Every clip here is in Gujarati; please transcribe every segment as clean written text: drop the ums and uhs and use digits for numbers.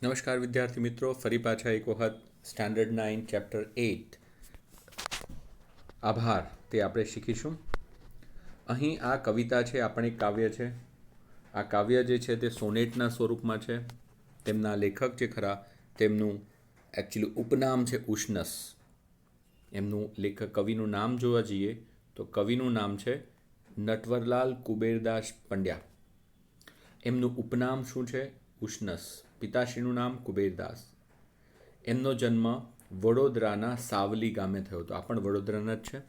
નમસ્કાર વિદ્યાર્થી મિત્રો, ફરી પાછા એક વખત સ્ટાન્ડર્ડ 9 ચેપ્ટર 8 આભાર તે આપણે શીખીશું. અહીં આ કવિતા છે, આપણે એક કાવ્ય છે. આ કાવ્ય જે છે તે સોનેટના સ્વરૂપમાં છે. તેમના લેખક જે ખરા તેમનું એકચ્યુઅલી ઉપનામ છે ઉષ્ણસ. એમનું કવિનું નામ જોવા જઈએ તો કવિનું નામ છે નટવરલાલ કુબેરદાસ પંડ્યા. એમનું ઉપનામ શું છે? ઉષ્ણસ. પિતાશ્રીનું નામ કુબેરદાસ. એમનો જન્મ વડોદરાના સાવલી ગામે થયો હતો. આ પણ વડોદરાના જ છે.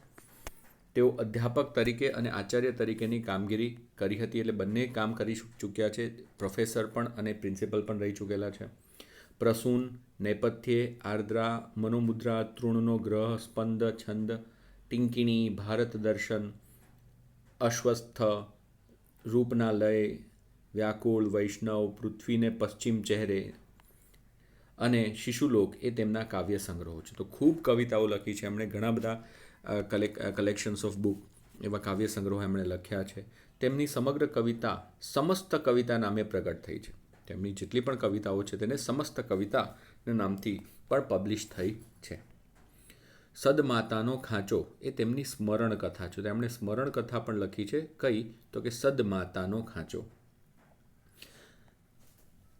તેઓ અધ્યાપક તરીકે અને આચાર્ય તરીકેની કામગીરી કરી હતી, એટલે બંને કામ કરી ચૂક્યા છે. પ્રોફેસર પણ અને પ્રિન્સિપલ પણ રહી ચૂકેલા છે. પ્રસૂન, નેપથ્યે, આર્દ્રા, મનોમુદ્રા, તૃણનો ગ્રહ, સ્પંદ, છંદ, ટિંકિણી, ભારત દર્શન, અશ્વસ્થ, રૂપના લય, વ્યાકુળ, વૈષ્ણવ, પૃથ્વીને પશ્ચિમ ચહેરે અને શિશુલોક એ તેમના કાવ્ય સંગ્રહો છે. તો ખૂબ કવિતાઓ લખી છે એમણે. ઘણા બધા કલેક્શન્સ ઓફ બુક એવા કાવ્ય સંગ્રહો એમણે લખ્યા છે. તેમની સમગ્ર કવિતા સમસ્ત કવિતા નામે પ્રગટ થઈ છે. તેમની જેટલી પણ કવિતાઓ છે તેને સમસ્ત કવિતાના નામથી પણ પબ્લિશ થઈ છે. સદમાતાનો ખાંચો એ તેમની સ્મરણ કથા છે. તેમણે સ્મરણ કથા પણ લખી છે. કઈ? તો કે સદમાતાનો ખાંચો.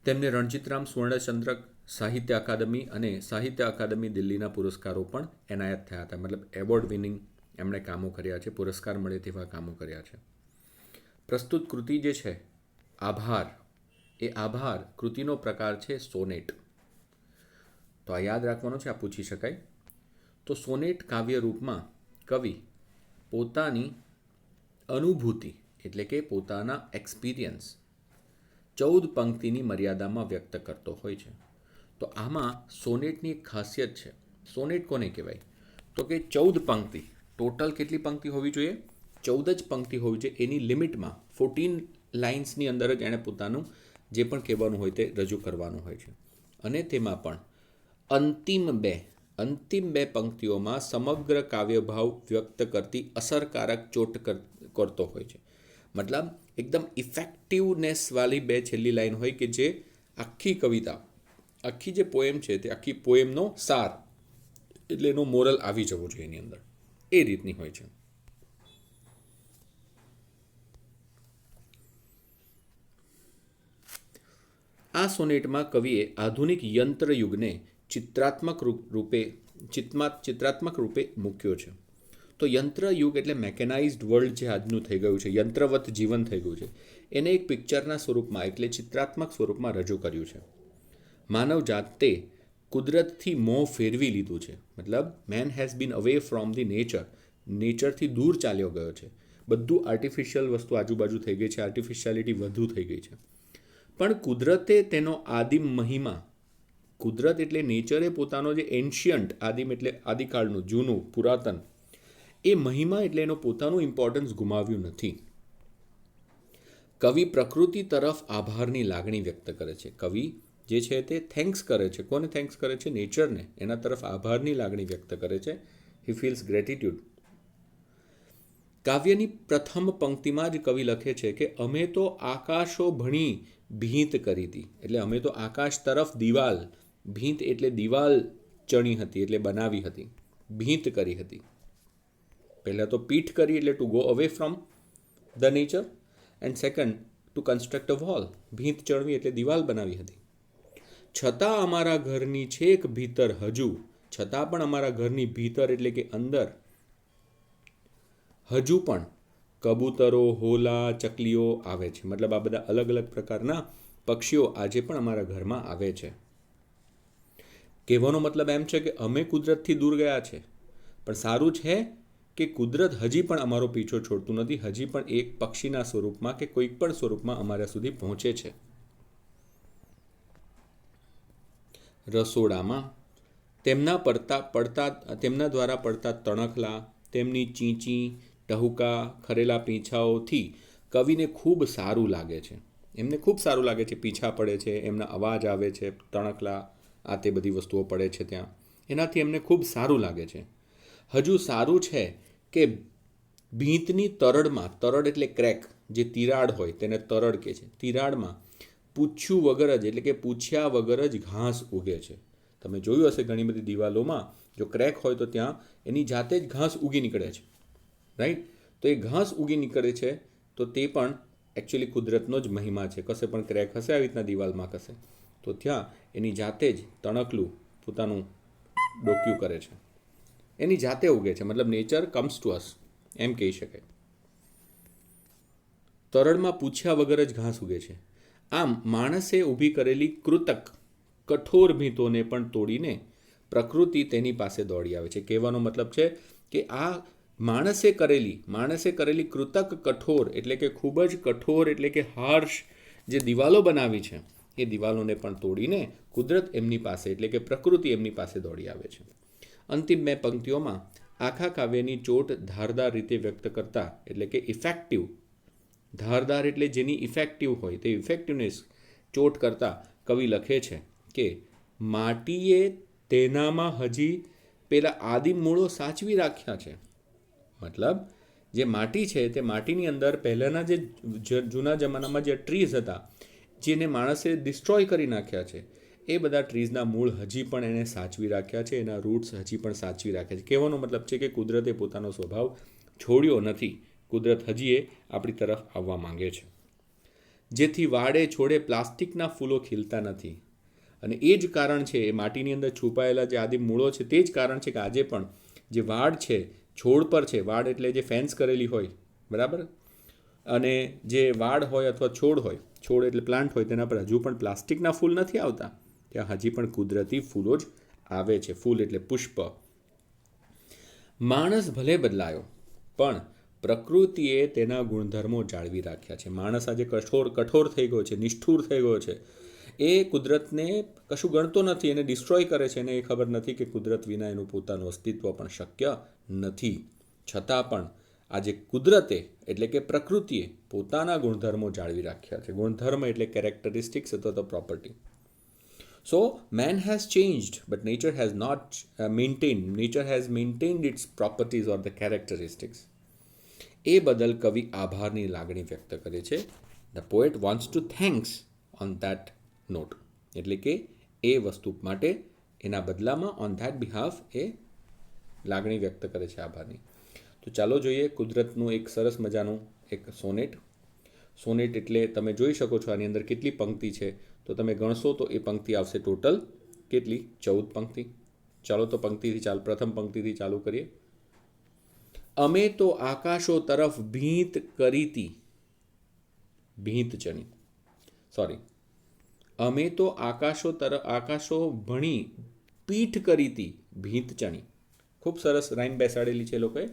તેમને રણજીતરામ સુવર્ણચંદ્રક, સાહિત્ય અકાદમી અને સાહિત્ય અકાદમી દિલ્હીના પુરસ્કારો પણ એનાયત થયા હતા. મતલબ એવોર્ડ વિનિંગ એમણે કામો કર્યા છે, પુરસ્કાર મળે તેવા કામો કર્યા છે. પ્રસ્તુત કૃતિ જે છે આભાર, એ આભાર કૃતિનો પ્રકાર છે સોનેટ. તો આ યાદ રાખવાનું છે, આ પૂછી શકાય. તો સોનેટ કાવ્ય રૂપમાં કવિ પોતાની અનુભૂતિ એટલે કે પોતાના એક્સપિરિયન્સ 14 પંક્તિની મર્યાદામાં વ્યક્ત કરતો હોય છે. તો આમાં સોનેટની એક ખાસિયત છે. સોનેટ કોને કહેવાય? તો કે 14 પંક્તિ. ટોટલ કેટલી પંક્તિ હોવી જોઈએ? 14 જ પંક્તિ હોવી જોઈએ. એની લિમિટમાં 14 લાઇન્સની અંદર જ એણે પોતાનું જે પણ કહેવાનું હોય તે રજૂ કરવાનું હોય છે. અને તેમાં પણ અંતિમ બે પંક્તિઓમાં સમગ્ર કાવ્યભાવ વ્યક્ત કરતી અસરકારક ચોટ કરતો હોય છે. મતલબ એકદમ ઇફેક્ટિવનેસવાળી બે છેલ્લી લાઈન હોય કે જે આખી કવિતા, આખી જે પોએમ છે તે આખી પોએમનો સાર એટલે એનો મોરલ આવી જવો જોઈએ એની અંદર. એ રીતની હોય છે. આ સોનેટમાં કવિએ આધુનિક યંત્રયુગને ચિત્રાત્મક રૂપે મૂક્યો છે. તો યંત્રયુગ એટલે મેકેનાઇઝડ વર્લ્ડ જે આજનું થઈ ગયું છે, યંત્રવત જીવન થઈ ગયું છે, એને એક પિક્ચરના સ્વરૂપમાં એટલે ચિત્રાત્મક સ્વરૂપમાં રજૂ કર્યું છે. માનવ જાતે કુદરતથી મોહ ફેરવી લીધું છે. મતલબ main has been away from the નેચરથી દૂર ચાલ્યો ગયો છે. બધું આર્ટિફિશિયલ વસ્તુ આજુબાજુ થઈ ગઈ છે, આર્ટિફિશિયાલિટી વધુ થઈ ગઈ છે. પણ કુદરતે તેનો આદિમ મહિમા, કુદરત એટલે નેચરે પોતાનો જે એન્શિયન્ટ, આદિમ એટલે આદિકાળનું, જૂનું, પુરાતન, એ મહિમા એટલે એનું પોતાનું ઇમ્પોર્ટન્સ ગુમાવ્યું નથી. કવિ પ્રકૃતિ તરફ આભારની લાગણી વ્યક્ત કરે છે. કવિ જે છે તે થેન્ક્સ કરે છે. કોને થેન્ક્સ કરે છે? નેચરને. એના તરફ આભારની લાગણી વ્યક્ત કરે છે. હી ફીલ્સ ગ્રેટિટ્યુડ. કાવ્યની પ્રથમ પંક્તિમાં જ કવિ લખે છે કે અમે તો આકાશો ભણી ભીંત કરી હતી. એટલે અમે તો આકાશ તરફ દિવાલ, ભીંત એટલે દિવાલ ચણી હતી એટલે બનાવી હતી, ભીંત કરી હતી. પહેલાં તો પીઠ કરી એટલે to go away from the nature, and second to construct a wall, ભીંત ચણવી એટલે દિવાલ બનાવી હતી. છતાં અમારા ઘરની છેક ભીતર હજુ, છતાં પણ અમારા ઘરની ભીતર એટલે કે અંદર હજુ પણ કબૂતરો, હોલા, ચકલીઓ આવે છે. મતલબ આ બધા અલગ અલગ પ્રકારના પક્ષીઓ આજે પણ અમારા ઘરમાં આવે છે. કહેવાનો મતલબ એમ છે કે અમે કુદરતથી દૂર ગયા છે, પણ સારું છે કે કુદરત હજી પણ અમારો પીછો છોડતું નથી. હજી પણ એક પક્ષીના સ્વરૂપમાં કે કોઈક પણ સ્વરૂપમાં અમારા સુધી પહોંચે છે. રસોડામાં તેમના દ્વારા પડતા તણખલા, તેમની ચીંચી, ટહુકા, ખરેલા પીંછાઓથી કવિને ખૂબ સારું લાગે છે. એમને ખૂબ સારું લાગે છે. પીંછા પડે છે, એમના અવાજ આવે છે, તણખલા, આ તે બધી વસ્તુઓ પડે છે ત્યાં, એનાથી એમને ખૂબ સારું લાગે છે. હજુ સારું છે કે ભીંતની તરડમાં, તરડ એટલે ક્રેક, જે તિરાડ હોય તેને તરડ કહે છે, તિરાડમાં પૂછ્યું વગર જ એટલે કે પૂછ્યા વગર જ ઘાસ ઉગે છે. તમે જોયું હશે ઘણી બધી દિવાલોમાં જો ક્રેક હોય તો ત્યાં એની જાતે જ ઘાસ ઉગી નીકળે છે, રાઈટ? તો એ ઘાસ ઉગી નીકળે છે તો તે પણ એકચ્યુઅલી કુદરતનો જ મહિમા છે. કશે પણ ક્રેક હશે આવી રીતના દિવાલમાં કશે તો ત્યાં એની જાતે જ તણકલું પોતાનું ડોક્યું કરે છે, એની જાતે ઉગે છે. મતલબ નેચર કમ્સ ટુ અસ એમ કહી શકાય. તરળમાં પૂછ્યા વગર જ ઘાસ ઉગે છે. આમ માણસે ઊભી કરેલી કૃતક કઠોર ભીંતોને પણ તોડીને પ્રકૃતિ તેની પાસે દોડી આવે છે. કહેવાનો મતલબ છે કે આ માણસે કરેલી કૃતક કઠોર એટલે કે ખૂબ જ કઠોર એટલે કે હાર્શ જે દિવાલો બનાવી છે એ દિવાલોને પણ તોડીને કુદરત એમની પાસે એટલે કે પ્રકૃતિ એમની પાસે દોડી આવે છે. અંતિમ 2 પંક્તિઓમાં આખા કાવ્યની ચોટ ધારદાર રીતે વ્યક્ત કરતા એટલે કે ઇફેક્ટિવ, ધારદાર એટલે જેની ઇફેક્ટિવ હોય તે ઇફેક્ટિવનેસ ચોટ કરતા કવિ લખે છે કે માટીએ તેનામાં હજી પેલા આદિમ મૂળો સાચવી રાખ્યા છે. મતલબ જે માટી છે તે માટીની અંદર પહેલાંના જે જૂના જમાનામાં જે ટ્રીઝ હતા જેને માણસે ડિસ્ટ્રોય કરી નાખ્યા છે એ બધા ટ્રીઝના મૂળ હજી પણ એને સાચવી રાખ્યા છે, એના રૂટ્સ હજી પણ સાચવી રાખ્યા છે. કહેવાનો મતલબ છે કે કુદરતે પોતાનો સ્વભાવ છોડ્યો નથી. કુદરત હજી એ આપણી તરફ આવવા માંગે છે. જેથી વાડે છોડે પ્લાસ્ટિકના ફૂલો ખીલતા નથી. અને એ જ કારણ છે એ માટીની અંદર છુપાયેલા જે આદિમ મૂળો છે તે જ કારણ છે કે આજે પણ જે વાડ છે છોડ પર છે, વાડ એટલે જે ફેન્સ કરેલી હોય, બરાબર, અને જે વાડ હોય અથવા છોડ હોય, છોડ એટલે પ્લાન્ટ હોય, તેના પર હજુ પણ પ્લાસ્ટિકના ફૂલ નથી આવતા. ત્યાં હજી પણ કુદરતી ફૂલો જ આવે છે. ફૂલ એટલે પુષ્પ. માણસ ભલે બદલાયો પણ પ્રકૃતિએ તેના ગુણધર્મો જાળવી રાખ્યા છે. માણસ આજે કઠોર થઈ ગયો છે, નિષ્ઠુર થઈ ગયો છે. એ કુદરતને કશું ગણતો નથી, એને ડિસ્ટ્રોય કરે છે. એને એ ખબર નથી કે કુદરત વિના એનું પોતાનું અસ્તિત્વ પણ શક્ય નથી. છતાં પણ આજે કુદરતે એટલે કે પ્રકૃતિએ પોતાના ગુણધર્મો જાળવી રાખ્યા છે. ગુણધર્મ એટલે કેરેક્ટરિસ્ટિક્સ અથવા તો property. So man has changed but nature has not maintained. Nature has maintained its properties or the characteristics. એ બદલ કવિ આભારની લાગણી વ્યક્ત કરે છે. The poet wants to thanks on that note. એટલે કે એ વસ્તુ માટે એના બદલામાં on that behalf એ લાગણી વ્યક્ત કરે છે આભારની. તો ચાલો જોઈએ કુદરતનું એક સરસ મજાનું એક સોનેટ. સોનેટ એટલે તમે જોઈ શકો છો આની અંદર કેટલી પંક્તિ છે. તો તમે ગણશો તો એ પંક્તિ આવશે ટોટલ કેટલી? 14 પંક્તિ. ચાલો તો પ્રથમ પંક્તિથી ચાલુ કરીએ. અમે તો આકાશો તરફ ભીંત કરીતી ભીંત ચણી અમે તો આકાશો ભણી પીઠ કરીતી ભીંત ચણી. ખૂબ સરસ રાઈમ બેસાડેલી છે લોકોએ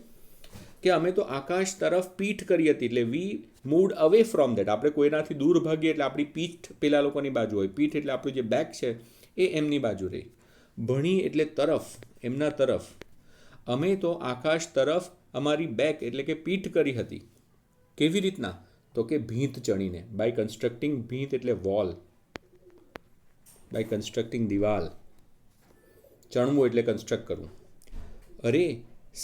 કે અમે તો આકાશ તરફ પીઠ કરી હતી એટલે વી મૂવડ અવે ફ્રોમ દેટ. આપણે કોઈનાથી દૂર ભાગીએ એટલે આપણી પીઠ પેલા લોકોની બાજુ હોય. પીઠ એટલે આપણું જે બેક છે એ એમની બાજુ રહી. ભણી એટલે તરફ, એમના તરફ. અમે તો આકાશ તરફ અમારી બેક એટલે કે પીઠ કરી હતી. કેવી રીતના? તો કે ભીંત ચણીને, બાય કન્સ્ટ્રક્ટિંગ. ભીંત એટલે વોલ, બાય કન્સ્ટ્રક્ટિંગ દિવાલ. ચણવું એટલે કન્સ્ટ્રક્ટ કરવું. અરે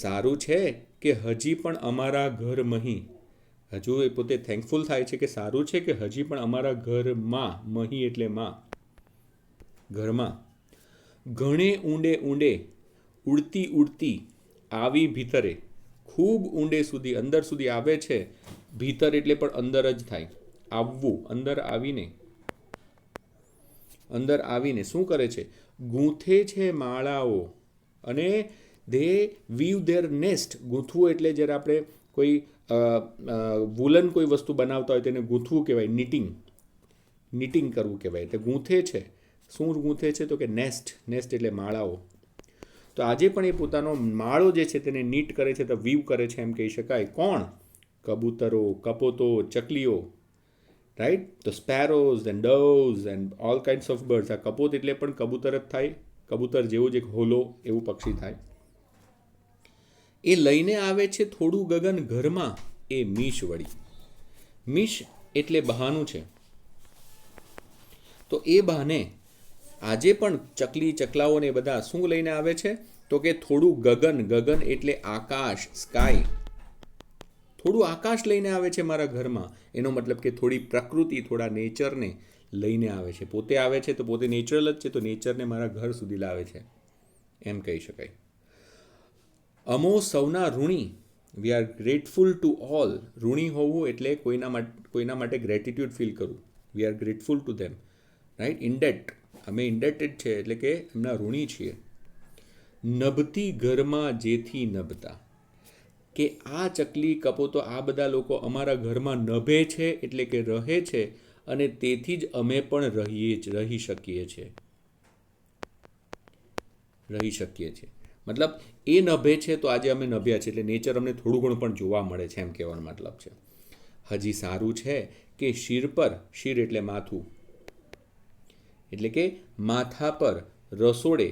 સારું છે કે હજી પણ અમારા ઘર મહી, હજુ એ પોતે થેન્કફુલ થાય છે કે સારું છે કે હજી પણ અમારા ઘરમાં, મહી એટલે માં, ઘરમાં ઘણે ઊંડે ઉડતી આવી ભીતરે, ખૂબ ઊંડે સુધી અંદર સુધી આવે છે. ભીતર એટલે પણ અંદર જ થાય, આવવું, અંદર આવીને શું કરે છે? ગૂંથે છે માળાઓ અને દે વીવ ધેર નેસ્ટ. ગૂંથવું એટલે જ્યારે આપણે કોઈ વુલન કોઈ વસ્તુ બનાવતા હોય તેને ગૂંથવું કહેવાય. નીટિંગ કરવું કહેવાય. એટલે ગૂંથે છે. શું ગૂંથે છે? તો કે નેસ્ટ એટલે માળાઓ. તો આજે પણ એ પોતાનો માળો જે છે તેને નીટ કરે છે, તો વીવ કરે છે એમ કહી શકાય. કોણ? કબૂતરો, કપોતો, ચકલીઓ, રાઈટ? તો sparrows and doves and all kinds of birds. આ કપોત એટલે પણ કબૂતર જ થાય. કબૂતર જેવું જ એક હોલો એવું પક્ષી થાય. એ લઈને આવે છે થોડું ગગન ઘરમાં એ મીશ વળી. મીશ એટલે બહાનું છે. તો એ બહાને આજે પણ ચકલી, ચકલાઓને બધા શું લઈને આવે છે? તો કે થોડું ગગન એટલે આકાશ, સ્કાય. થોડું આકાશ લઈને આવે છે મારા ઘરમાં. એનો મતલબ કે થોડી પ્રકૃતિ, થોડા નેચરને લઈને આવે છે. પોતે આવે છે તો પોતે નેચરલ જ છે, તો નેચરને મારા ઘર સુધી લાવે છે એમ કહી શકાય. અમો સૌના ઋણી, we are grateful to all. ઋણી હોવું એટલે કોઈના માટે ગ્રેટિટ્યૂડ ફીલ કરવું. We are grateful to them, right. Indebted, અમે ઇન્ડેટેડ છે એટલે કે એમના ઋણી છીએ. નભતી ઘરમાં જેથી નભતા, કે આ ચકલી કપોતો આ બધા લોકો અમારા ઘરમાં નભે છે એટલે કે રહે છે, અને તેથી જ અમે પણ રહી શકીએ છીએ. મતલબ એ નભે છે તો આજે અમે નભ્યા છે, એટલે નેચર અમને થોડું ઘણું પણ જોવા મળે છે એમ કહેવાનો મતલબ છે. હજી સારું છે કે શિર પર, શિર એટલે માથું, એટલે કે માથા પર, રસોડે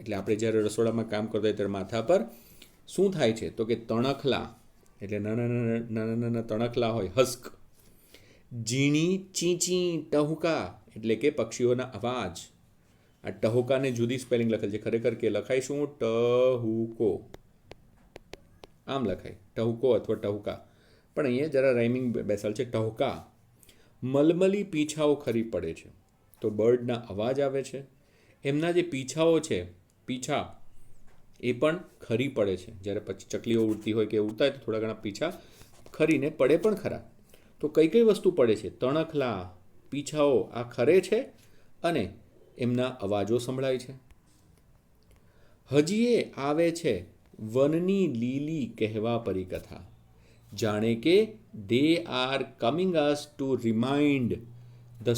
એટલે આપણે જ્યારે રસોડામાં કામ કરતા હોય ત્યારે માથા પર શું થાય છે તો કે તણખલા, એટલે નાના તણખલા હોય, હસ્ક. ઝીણી ચીંચી ટહુકા એટલે કે પક્ષીઓના અવાજ. આ ટહુકાને જુદી સ્પેલિંગ લખેલ છે, ખરેખર કે લખાય શું? ટહુકો, આમ લખાય, ટહુકો અથવા ટહુકા, પણ અહીંયા જરા રાઇમિંગ બેસાલ છે, ટહુકા. મલમલી પીછાઓ ખરી પડે છે, તો બર્ડના અવાજ આવે છે. એમના જે પીછાઓ છે, પીછા એ પણ ખરી પડે છે. જ્યારે પછી ચકલીઓ ઉડતી હોય કે ઉડતા હોય તો થોડા ઘણા પીછા ખરીને પડે પણ ખરા. તો કઈ કઈ વસ્તુ પડે છે? તણખલા, પીછાઓ આ ખરે છે અને એમના અવાજો સંભળાય છે. હજીએ આવે છે વનની લીલી કહેવા પરિકથા, જાણે કે they are coming us to remind the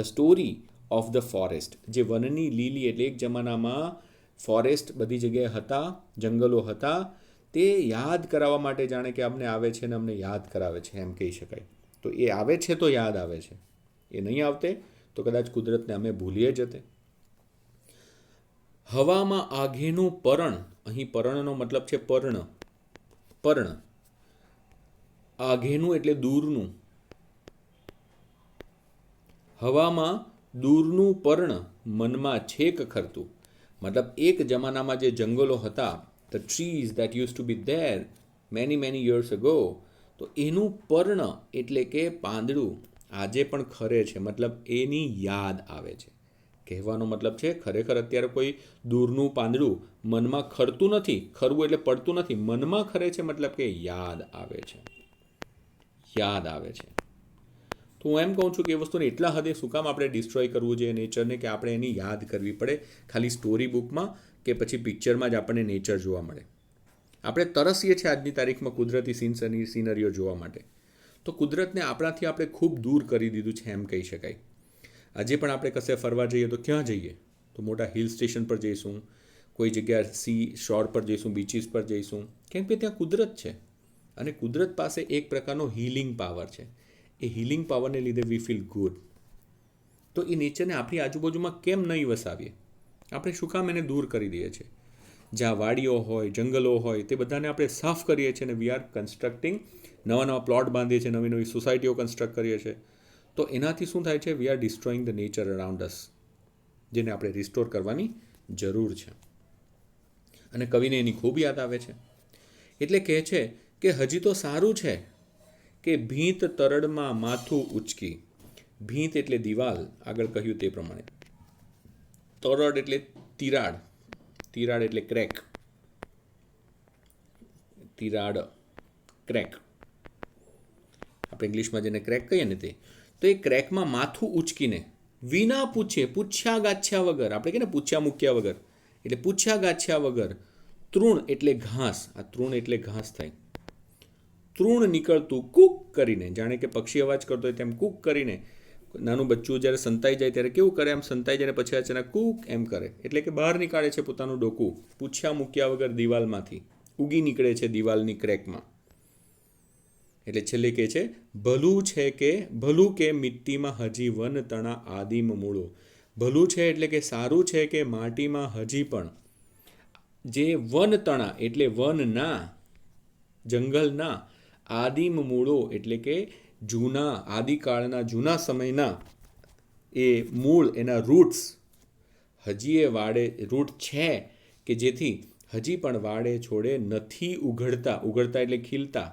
story of the forest. જે વનની લીલી એટલે એક જમાનામાં ફોરેસ્ટ બધી જગ્યાએ હતા, જંગલો હતા, તે યાદ કરાવવા માટે જાણે કે અમને આવે છે ને અમને યાદ કરાવે છે એમ કહી શકાય. તો એ આવે છે તો યાદ આવે છે, એ નહીં આવતે તો કદાચ કુદરતને અમે ભૂલીએ જતે. હવામાં આઘેનું પરણ, અહીં પરણનો મતલબ છે પર્ણ. આઘેનું એટલે દૂરનું. હવામાં દૂરનું પર્ણ મનમાં છેક ખરતું. મતલબ એક જમાનામાં જે જંગલો હતા, the trees that use to be there many years ago, તો એનું પર્ણ એટલે કે પાંદડું આજે પણ ખરે છે, મતલબ એની યાદ આવે છે. કહેવાનો મતલબ છે ખરેખર અત્યારે કોઈ દૂરનું પાંદડું મનમાં ખરતું નથી, ખરવું એટલે પડતું નથી, મનમાં ખરે છે, મતલબ કે યાદ આવે છે. તો હું એમ કહું છું કે એ વસ્તુને એટલા હદે શું કામ આપણે ડિસ્ટ્રોય કરવું જોઈએ નેચરને, કે આપણે એની યાદ કરવી પડે ખાલી સ્ટોરી બુકમાં કે પછી પિક્ચરમાં જ આપણને નેચર જોવા મળે. આપણે તરસીએ છીએ આજની તારીખમાં કુદરતી સિનરીઓ જોવા માટે, તો કુદરતને આપણાથી આપણે ખૂબ દૂર કરી દીધું છે એમ કહી શકાય. આજે પણ આપણે કશે ફરવા જઈએ તો ક્યાં જઈએ? તો મોટા હિલ સ્ટેશન પર જઈશું, કોઈ જગ્યા સી શોર પર જઈશું, બીચીસ પર જઈશું, કેમ કે ત્યાં કુદરત છે અને કુદરત પાસે એક પ્રકારનો હીલિંગ પાવર છે. એ હીલિંગ પાવરને લીધે વી ફીલ ગુડ. તો એ નેચરને આપણી આજુબાજુમાં કેમ નહીં વસાવીએ? આપણે શું કામ એને દૂર કરી દઈએ છીએ? જ્યાં વાડીઓ હોય, જંગલો હોય, તે બધાને આપણે સાફ કરીએ છીએ અને વી આર કન્સ્ટ્રક્ટિંગ, નવા પ્લોટ બાંધીએ છીએ, નવી સોસાયટીઓ કન્સ્ટ્રક્ટ કરીએ છીએ. તો એનાથી શું થાય છે? We are destroying the nature around us, જેને આપણે રિસ્ટોર કરવાની જરૂર છે. અને કવિને એની ખૂબ યાદ આવે છે, એટલે કહે છે કે હજી તો સારું છે કે ભીંત તરડમાં માથું ઉચકી. ભીંત એટલે દિવાલ, આગળ કહ્યું તે પ્રમાણે. તરડ એટલે તિરાડ, તિરાડ એટલે ક્રેક, તિરાડ ક્રેક, આપણે ઇંગ્લિશમાં જેને ક્રેક કહીએ ને તે. તો એ ક્રેકમાં માથું ઉચકીને વિના પૂછે, પૂછ્યા ગાછ્યા વગર, આપણે કહીએ ને પૂછ્યા મૂક્યા વગર, એટલે પૂછ્યા ગાછ્યા વગર. તૃણ એટલે ઘાસ, આ તૃણ એટલે ઘાસ થાય. તૃણ નીકળતું કૂક કરીને, જાણે કે પક્ષી અવાજ કરતો હોય તેમ કૂક કરીને. નાનું બચ્ચું જ્યારે સંતાઈ જાય ત્યારે કેવું કરે? આમ સંતાઈ જાય પછી અચાનક કૂક એમ કરે, એટલે કે બહાર નીકાળે છે પોતાનું ડોકું, પૂછ્યા મૂક્યા વગર દિવાલમાંથી ઉગી નીકળે છે દિવાલની ક્રેકમાં. એટલે છેલ્લે કહે છે ભલું કે મિટ્ટીમાં હજી વન તણા આદિમ મૂળો. ભલું છે એટલે કે સારું છે કે માટીમાં હજી પણ જે વન તણા એટલે વનના, જંગલના, આદિમ મૂળો એટલે કે જૂના આદિકાળના જૂના સમયના એ મૂળ, એના રૂટ્સ હજી એ વાડે રૂટ છે કે જેથી હજી પણ વાડે છોડે નથી ઉઘડતા. ઉઘડતા એટલે ખીલતા.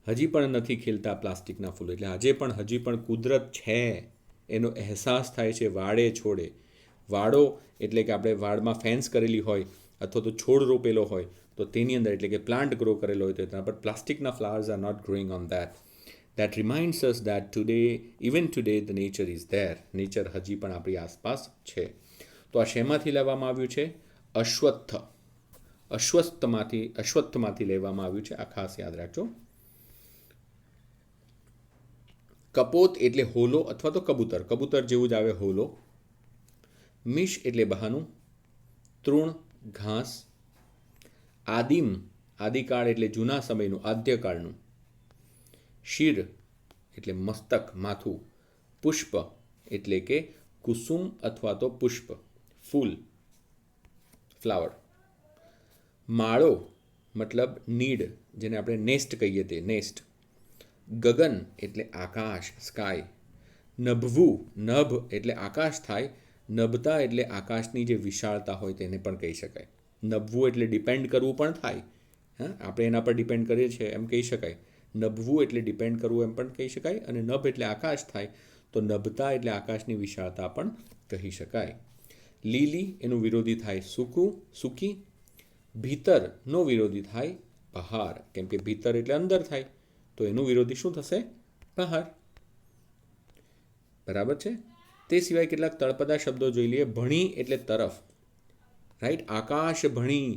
હજી પણ નથી ખીલતા પ્લાસ્ટિકના ફૂલો. એટલે હજી પણ કુદરત છે એનો અહેસાસ થાય છે વાડે છોડે. વાડો એટલે કે આપણે વાડમાં ફેન્સ કરેલી હોય અથવા તો છોડ રોપેલો હોય તો તેની અંદર એટલે કે પ્લાન્ટ ગ્રો કરેલો હોય તો તેના પર પ્લાસ્ટિકના flowers are not growing on that. That reminds us that even today, the nature is there. Nature હજી પણ આપણી આસપાસ છે. તો આ શેમાંથી લેવામાં આવ્યું છે? અશ્વત્થમાંથી લેવામાં આવ્યું છે. આ ખાસ યાદ રાખજો. કપોત એટલે હોલો અથવા તો કબૂતર. કબૂતર જેવું જ આવે હોલો. મિશ એટલે બહાનું. તૃણ ઘાસ. આદિમ આદિકાળ એટલે જૂના સમયનું, આદ્યકાળનું. શિર એટલે મસ્તક માથું. પુષ્પ એટલે કે કુસુમ અથવા તો પુષ્પ ફૂલ ફ્લાવર. માળો મતલબ નીડ, જેને આપણે નેસ્ટ કહીએ તે નેસ્ટ. ગગન એટલે આકાશ સ્કાય. નભવું નભ એટલે આકાશ થાય. નભતા એટલે આકાશની જે વિશાળતા હોય તેને પણ કહી શકાય. નભવું એટલે ડિપેન્ડ કરવું પણ થાય. હા, આપણે એના પર ડિપેન્ડ કરીએ છીએ એમ કહી શકાય. નભવું એટલે ડિપેન્ડ કરવું એમ પણ કહી શકાય. અને નભ એટલે આકાશ થાય તો નભતા એટલે આકાશની વિશાળતા પણ કહી શકાય. લીલી એનું વિરોધી થાય સૂકી. ભીતરનો વિરોધી થાય બહાર, કેમ કે ભીતર એટલે અંદર થાય તો એનું વિરોધી શું થશે? બહાર. બરાબર છે. તે સિવાય કેટલાક તળપદા શબ્દો જોઈ લઈએ. ભણી એટલે તરફ, રાઈટ. આકાશ ભણી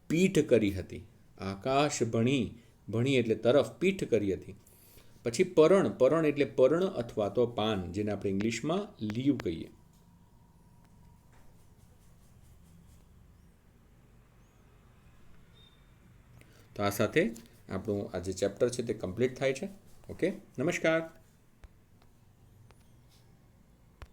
પીઠ કરી હતી. આકાશ ભણી એટલે તરફ, પીઠ કરી હતી. પછી પરણ એટલે પર્ણ અથવા તો પાન, જેને આપણે ઇંગ્લિશમાં લીવ કહીએ. તો આ સાથે આપણું આ જે ચેપ્ટર છે તે કમ્પ્લીટ થાય છે. ઓકે, નમસ્કાર.